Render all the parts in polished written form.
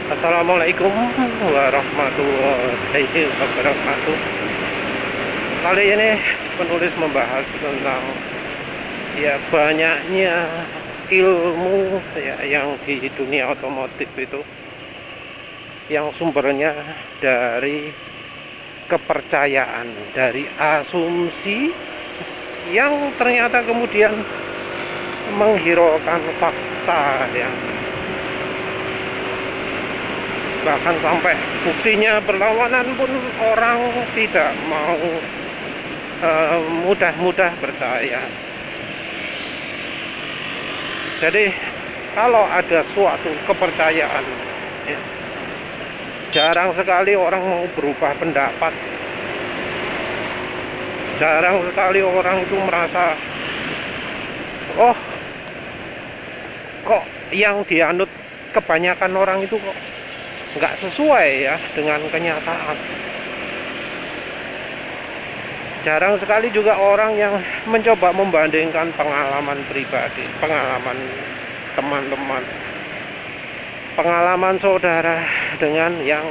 Assalamualaikum warahmatullahi wabarakatuh. Kali ini penulis membahas tentang banyaknya ilmu yang di dunia otomotif itu yang sumbernya dari kepercayaan, dari asumsi yang ternyata kemudian menghiraukan fakta, bahkan sampai buktinya berlawanan pun orang tidak mau mudah-mudah percaya. Jadi kalau ada suatu kepercayaan, jarang sekali orang mau berubah pendapat. Jarang sekali orang itu merasa, oh kok yang dianut kebanyakan orang itu kok nggak sesuai dengan kenyataan. Jarang sekali juga orang yang mencoba membandingkan pengalaman pribadi, pengalaman teman-teman, pengalaman saudara dengan yang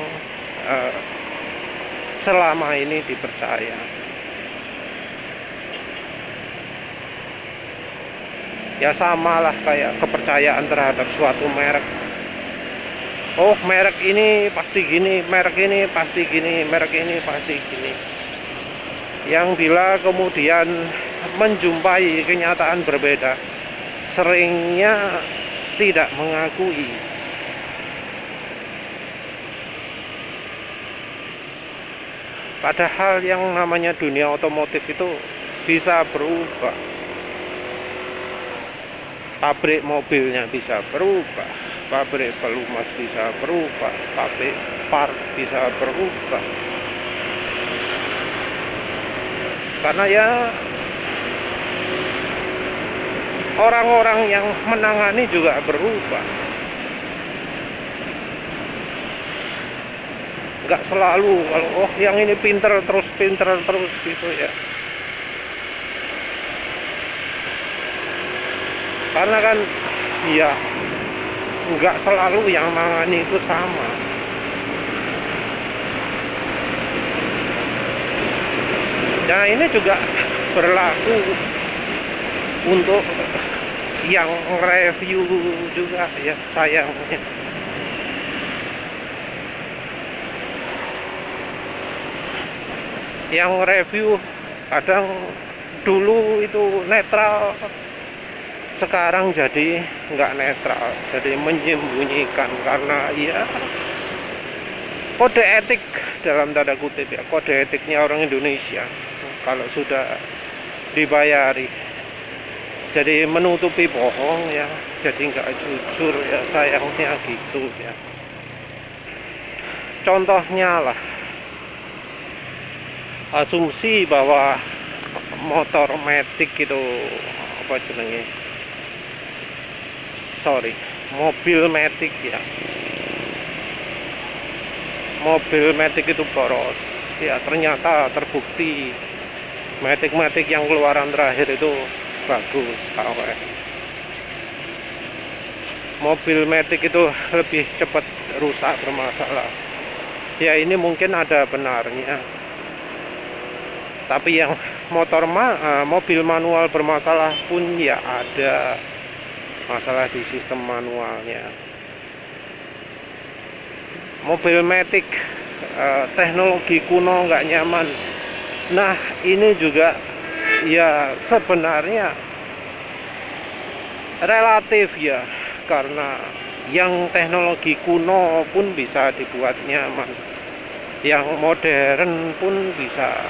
selama ini dipercaya. Ya samalah kayak kepercayaan terhadap suatu merek. Oh, merek ini pasti gini, merek ini pasti gini, merek ini pasti gini. Yang bila kemudian menjumpai kenyataan berbeda, seringnya tidak mengakui. Padahal yang namanya dunia otomotif itu bisa berubah. Pabrik mobilnya bisa berubah, pabrik pelumas bisa berubah, pabrik part bisa berubah. Karena orang-orang yang menangani juga berubah. Nggak selalu kalau yang ini pinter terus gitu ya. Karena kan nggak selalu yang nangani itu sama. Nah, ini juga berlaku untuk yang review juga ya, sayangnya. Yang review kadang dulu itu netral, sekarang jadi nggak netral, jadi menyembunyikan karena kode etik dalam tanda kutip kode etiknya orang Indonesia. Kalau sudah dibayari, jadi menutupi bohong jadi nggak jujur sayangnya gitu ya. Contohnya lah, asumsi bahwa motor matic itu mobil matic mobil matic itu boros ternyata terbukti matic yang keluaran terakhir itu bagus. Mobil matic itu lebih cepat rusak, bermasalah. Ini mungkin ada benarnya, tapi yang mobil manual bermasalah pun ada masalah di sistem manualnya. Mobil matic teknologi kuno, nggak nyaman. Nah, ini juga sebenarnya relatif karena yang teknologi kuno pun bisa dibuat nyaman, yang modern pun bisa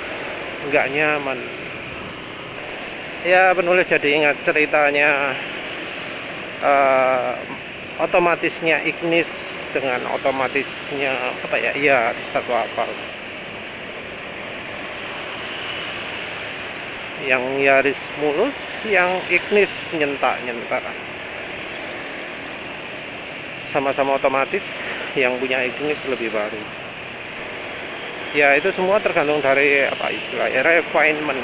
nggak nyaman. Penulis jadi ingat ceritanya otomatisnya Ignis dengan otomatisnya satu apal. Yang Yaris mulus, yang Ignis nyentak-nyentak. Sama-sama otomatis, yang punya Ignis lebih baru. Itu semua tergantung dari istilahnya refinement.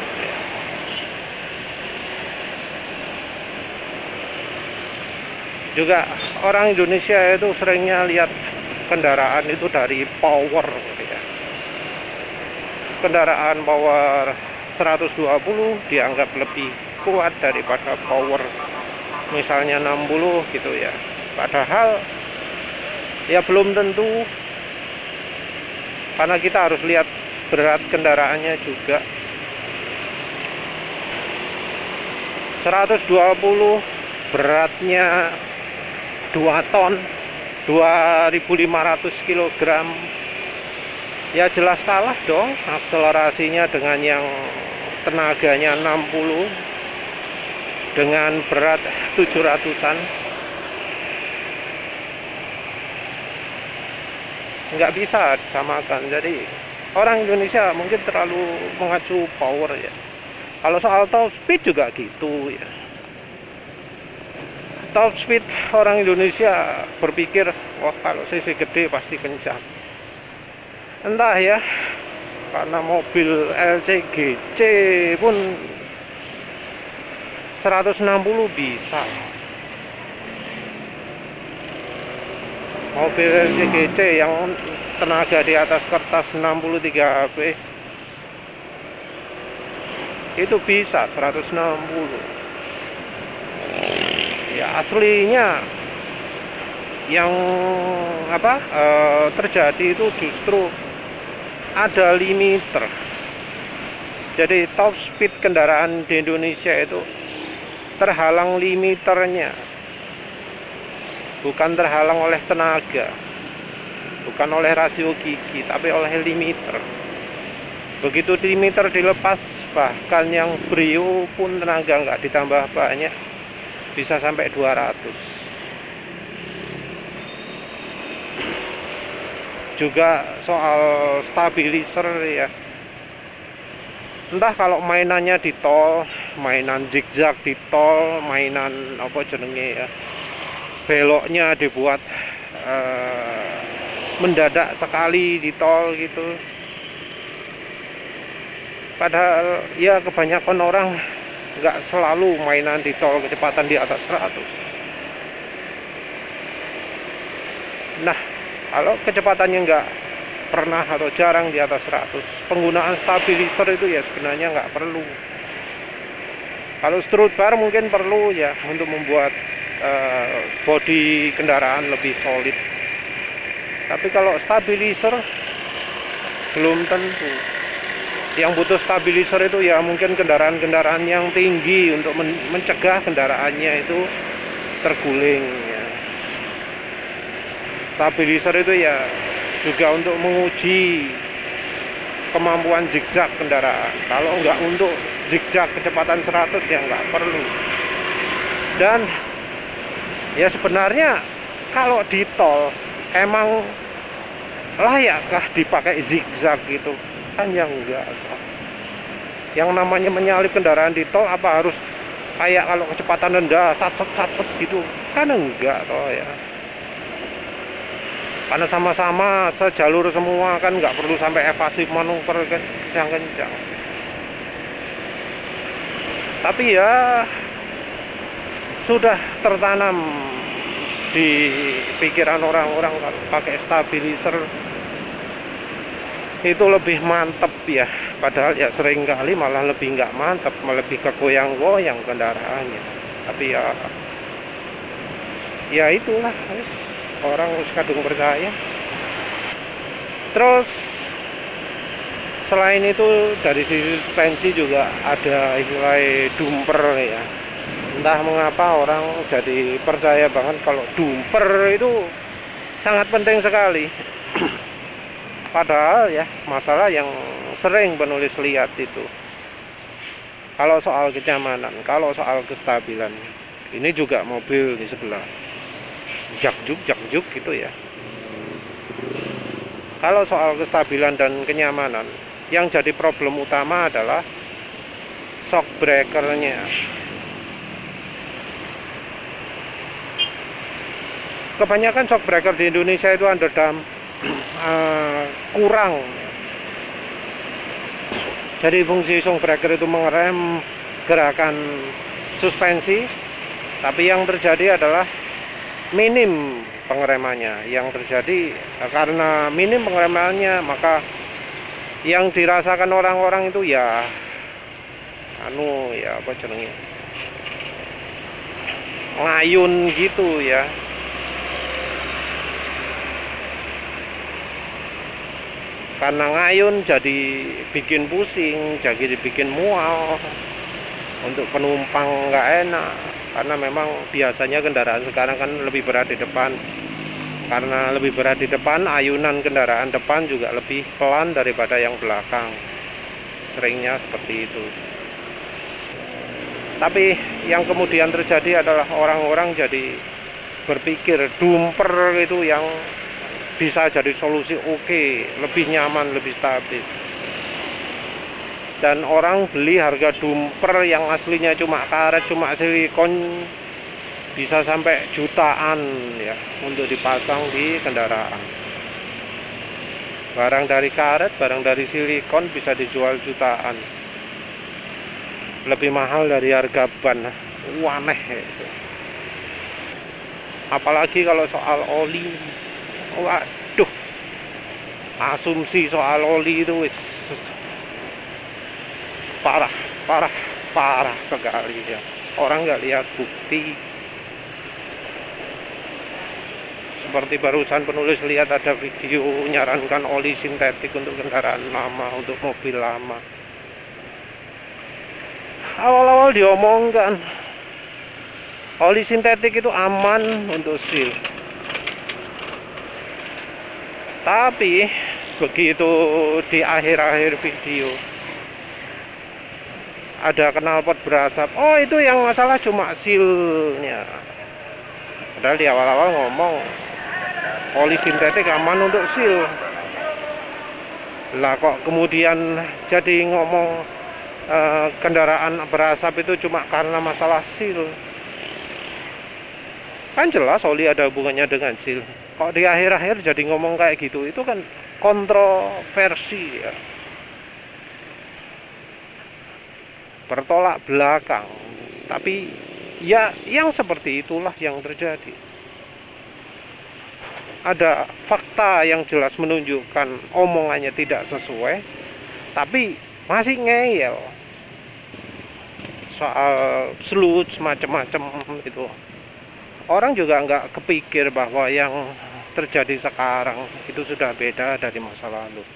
Juga orang Indonesia itu seringnya lihat kendaraan itu dari power ya. Kendaraan power 120 dianggap lebih kuat daripada power misalnya 60 gitu ya. Padahal ya belum tentu, karena kita harus lihat berat kendaraannya juga. 120 beratnya 2 ton, 2500 kg, ya jelas kalah dong akselerasinya dengan yang tenaganya 60 dengan berat 700-an. Nggak bisa disamakan. Jadi orang Indonesia mungkin terlalu mengacu power ya. Kalau soal top speed juga gitu ya. Top speed orang Indonesia berpikir, wah kalau cc gede pasti kencang. Entah ya, karena mobil LCGC pun 160 bisa. Mobil LCGC yang tenaga di atas kertas 63 HP itu bisa 160. Ya aslinya yang terjadi itu justru ada limiter. Jadi top speed kendaraan di Indonesia itu terhalang limiternya, bukan terhalang oleh tenaga, bukan oleh rasio gigi, tapi oleh limiter. Begitu limiter dilepas, bahkan yang Brio pun tenaga nggak ditambah banyak, bisa sampai 200. Juga soal stabilizer ya, entah kalau mainannya di tol, mainan zigzag di tol, mainan apa jenenge ya, beloknya dibuat mendadak sekali di tol gitu. Padahal ya kebanyakan orang nggak selalu mainan di tol kecepatan di atas 100. Nah, kalau kecepatannya nggak pernah atau jarang di atas 100, penggunaan stabilizer itu ya sebenarnya nggak perlu. Kalau strut bar mungkin perlu ya untuk membuat bodi kendaraan lebih solid. Tapi kalau stabilizer belum tentu. Yang butuh stabilizer itu ya mungkin kendaraan-kendaraan yang tinggi untuk mencegah kendaraannya itu terguling ya. Stabilizer itu ya juga untuk menguji kemampuan zigzag kendaraan. Kalau nggak untuk zigzag kecepatan 100 ya nggak perlu. Dan ya sebenarnya kalau di tol emang layakkah dipakai zigzag gitu? Kan yang enggak. Yang namanya menyalip kendaraan di tol apa harus kayak kalau kecepatan rendah sacet gitu? Kan enggak toh ya. Karena sama-sama sejalur semua, kan nggak perlu sampai evasif manuver kan kencang-kencang. Tapi ya sudah tertanam di pikiran orang-orang kalau pakai stabilizer itu lebih mantep ya. Padahal ya sering kali malah lebih nggak mantep, malah lebih kegoyang-goyang kendaraannya. Tapi ya itulah orang harus kadung percaya. Terus selain itu dari sisi suspensi juga ada istilah dumper ya. Entah mengapa orang jadi percaya banget kalau dumper itu sangat penting sekali. Padahal ya masalah yang sering penulis lihat itu, kalau soal kenyamanan, kalau soal kestabilan, ini juga mobil di sebelah jakjuk gitu ya. Kalau soal kestabilan dan kenyamanan, yang jadi problem utama adalah shock breakernya. Kebanyakan shock breaker di Indonesia itu underdam, kurang. Jadi fungsi shock breaker itu mengerem gerakan suspensi, tapi yang terjadi adalah minim pengeremannya. Yang terjadi karena minim pengeremannya, maka yang dirasakan orang-orang itu ya ya apa jenenge, ngayun gitu ya. Karena ngayun jadi bikin pusing, jadi bikin mual, untuk penumpang nggak enak. Karena memang biasanya kendaraan sekarang kan lebih berat di depan. Karena lebih berat di depan, ayunan kendaraan depan juga lebih pelan daripada yang belakang. Seringnya seperti itu. Tapi yang kemudian terjadi adalah orang-orang jadi berpikir dumper itu yang bisa jadi solusi lebih nyaman, lebih stabil. Dan orang beli harga dumper yang aslinya cuma karet, cuma silikon, bisa sampai jutaan ya untuk dipasang di kendaraan. Barang dari karet, barang dari silikon bisa dijual jutaan, lebih mahal dari harga ban. Aneh itu. Apalagi kalau soal oli, waduh, asumsi soal oli itu wis parah sekali ya. Orang nggak lihat bukti. Seperti barusan penulis lihat ada video nyarankan oli sintetik untuk kendaraan lama, untuk mobil lama. Awal-awal diomongkan oli sintetik itu aman untuk seal. Tapi begitu di akhir-akhir video ada knalpot berasap, oh itu yang masalah cuma sealnya. Padahal di awal-awal ngomong oli sintetik aman untuk seal. Lah kok kemudian jadi ngomong kendaraan berasap itu cuma karena masalah seal. Kan jelas oli ada hubungannya dengan seal. Kok di akhir-akhir jadi ngomong kayak gitu, itu kan kontroversi ya. Bertolak belakang. Tapi ya yang seperti itulah yang terjadi. Ada fakta yang jelas menunjukkan omongannya tidak sesuai, tapi masih ngeyel soal sludge macam-macam itu. Orang juga nggak kepikir bahwa yang terjadi sekarang itu sudah beda dari masa lalu.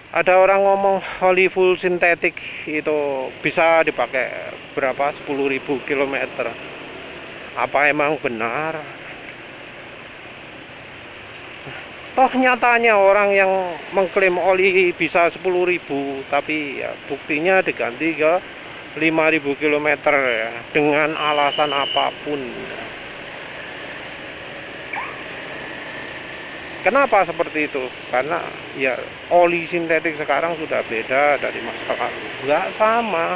Ada orang ngomong oli full sintetik itu bisa dipakai berapa, 10.000 km. Apa emang benar? Toh nyatanya orang yang mengklaim oli bisa 10.000, tapi ya buktinya diganti ke 5.000 km ya, dengan alasan apapun. Kenapa seperti itu? Karena ya oli sintetik sekarang sudah beda dari masa lalu. Nggak sama.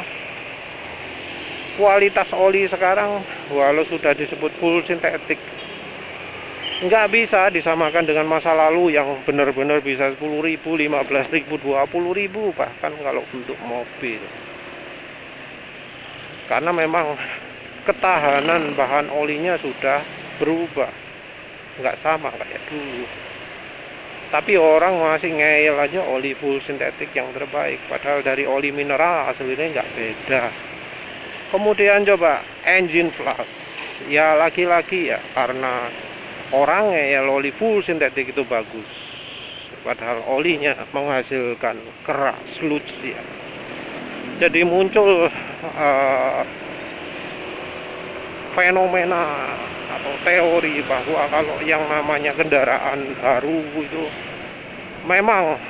Kualitas oli sekarang walau sudah disebut full sintetik, nggak bisa disamakan dengan masa lalu yang benar-benar bisa 10.000, 15.000, 20.000 bahkan kalau untuk mobil. Karena memang ketahanan bahan olinya sudah berubah, nggak sama kayak dulu. Tapi orang masih ngeyel aja oli full sintetik yang terbaik, padahal dari oli mineral aslinya nggak beda. Kemudian coba engine flush, ya lagi-lagi ya karena orang ngeyel oli full sintetik itu bagus, padahal olinya menghasilkan kerak sludge ya. Jadi muncul fenomena atau teori bahwa kalau yang namanya kendaraan baru itu memang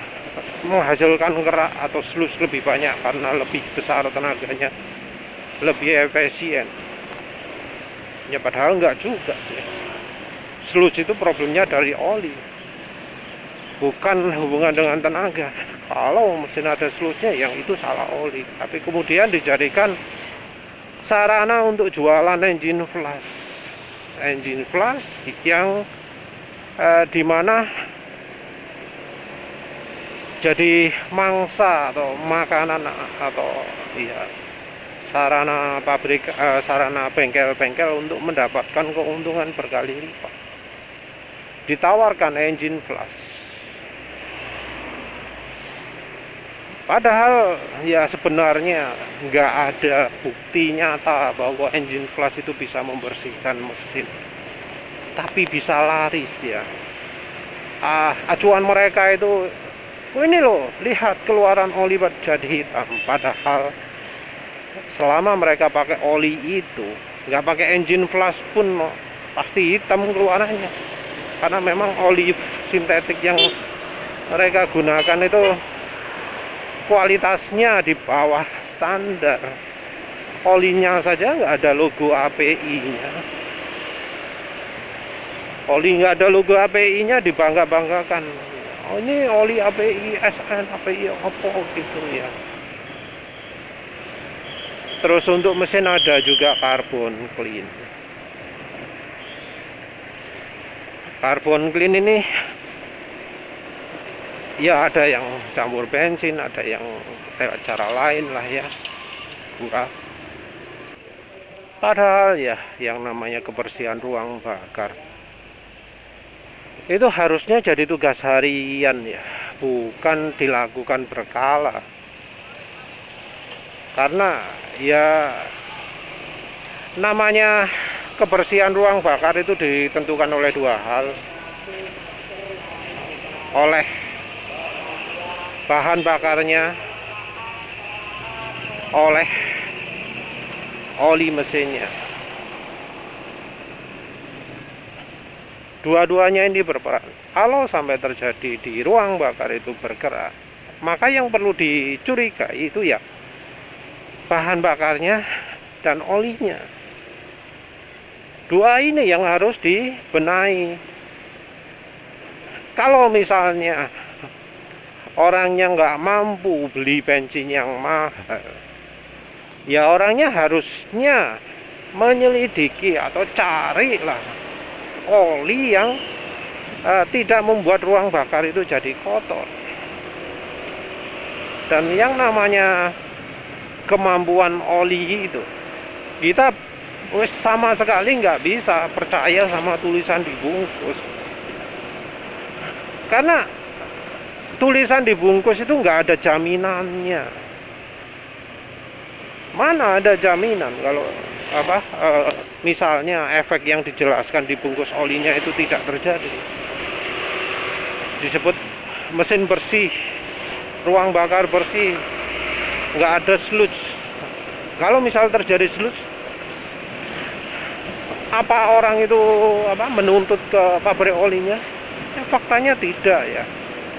menghasilkan kerak atau sludge lebih banyak karena lebih besar tenaganya, lebih efisien. Ya padahal enggak juga sih. Sludge itu problemnya dari oli, bukan hubungan dengan tenaga. Kalau mesin ada sludge-nya yang itu salah oli, tapi kemudian dijadikan sarana untuk jualan engine flush yang dimana jadi mangsa atau makanan atau ya sarana pabrik, sarana bengkel-bengkel untuk mendapatkan keuntungan berkali lipat. Ditawarkan engine flash. Padahal ya sebenarnya nggak ada bukti nyata bahwa engine flash itu bisa membersihkan mesin, tapi bisa laris ya. Acuan mereka itu, oh ini loh, lihat keluaran oli jadi hitam. Padahal selama mereka pakai oli itu, nggak pakai engine flash pun pasti hitam keluarannya, karena memang oli sintetik yang mereka gunakan itu kualitasnya di bawah standar. Olinya saja nggak ada logo API-nya. Oli nggak ada logo API-nya dibangga-banggakan. Oh, ini oli API SN, API apa gitu ya. Terus untuk mesin ada juga carbon clean. Carbon clean ini ya ada yang campur bensin, ada yang lewat cara lain lah ya, murah. Padahal ya yang namanya kebersihan ruang bakar itu harusnya jadi tugas harian ya, bukan dilakukan berkala. Karena ya namanya kebersihan ruang bakar itu ditentukan oleh dua hal, oleh bahan bakarnya, oleh oli mesinnya. Dua-duanya ini berperan. Kalau sampai terjadi di ruang bakar itu bergerak, maka yang perlu dicurigai itu ya bahan bakarnya dan olinya. Dua ini yang harus dibenahi. Kalau misalnya orangnya nggak mampu beli bensin yang mahal, ya orangnya harusnya menyelidiki atau carilah oli yang tidak membuat ruang bakar itu jadi kotor. Dan yang namanya kemampuan oli itu, kita sama sekali nggak bisa percaya sama tulisan dibungkus, karena tulisan dibungkus itu nggak ada jaminannya. Mana ada jaminan kalau misalnya efek yang dijelaskan di bungkus olinya itu tidak terjadi. Disebut mesin bersih, ruang bakar bersih, nggak ada sludge. Kalau misal terjadi sludge, apa orang itu menuntut ke pabrik olinya? Ya, faktanya tidak ya.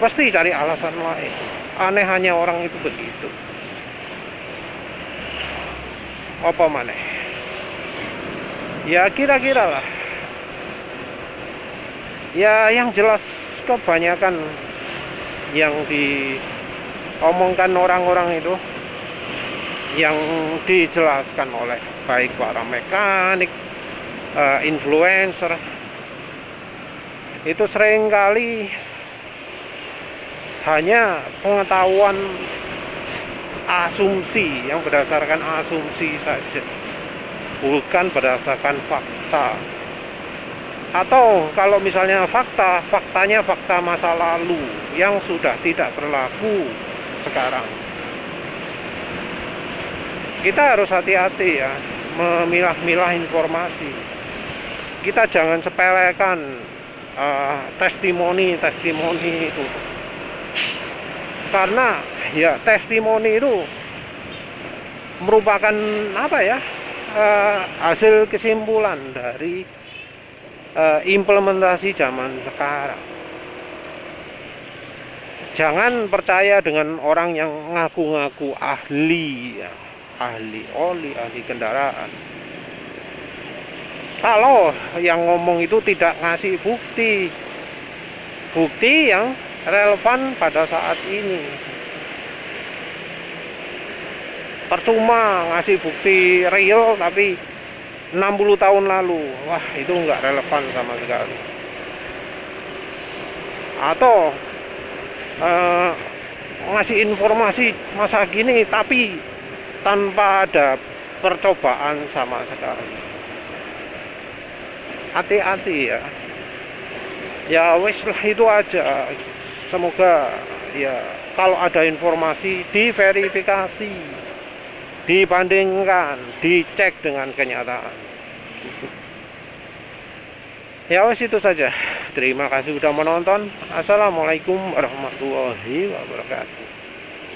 Pasti cari alasan lain. Aneh hanya orang itu begitu. Apa maneh? Ya kira-kira lah. Ya yang jelas kebanyakan yang diomongkan orang-orang itu, yang dijelaskan oleh baik para mekanik, influencer, itu seringkali hanya pengetahuan asumsi, yang berdasarkan asumsi saja, bukan berdasarkan fakta. Atau kalau misalnya faktanya fakta masa lalu yang sudah tidak berlaku sekarang. Kita harus hati-hati ya memilah-milah informasi. Kita jangan sepelekan testimoni itu, karena ya testimoni itu merupakan hasil kesimpulan dari implementasi zaman sekarang. Jangan percaya dengan orang yang ngaku-ngaku ahli ya, ahli oli, ahli kendaraan. Kalau yang ngomong itu tidak ngasih bukti yang relevan pada saat ini, percuma ngasih bukti real tapi 60 tahun lalu, wah itu nggak relevan sama sekali. Atau ngasih informasi masa gini tapi tanpa ada percobaan sama sekali. Hati-hati ya. Ya wis lah, itu aja. Semoga ya kalau ada informasi diverifikasi, dibandingkan, dicek dengan kenyataan. Ya wes, itu saja. Terima kasih sudah menonton. Assalamualaikum warahmatullahi wabarakatuh.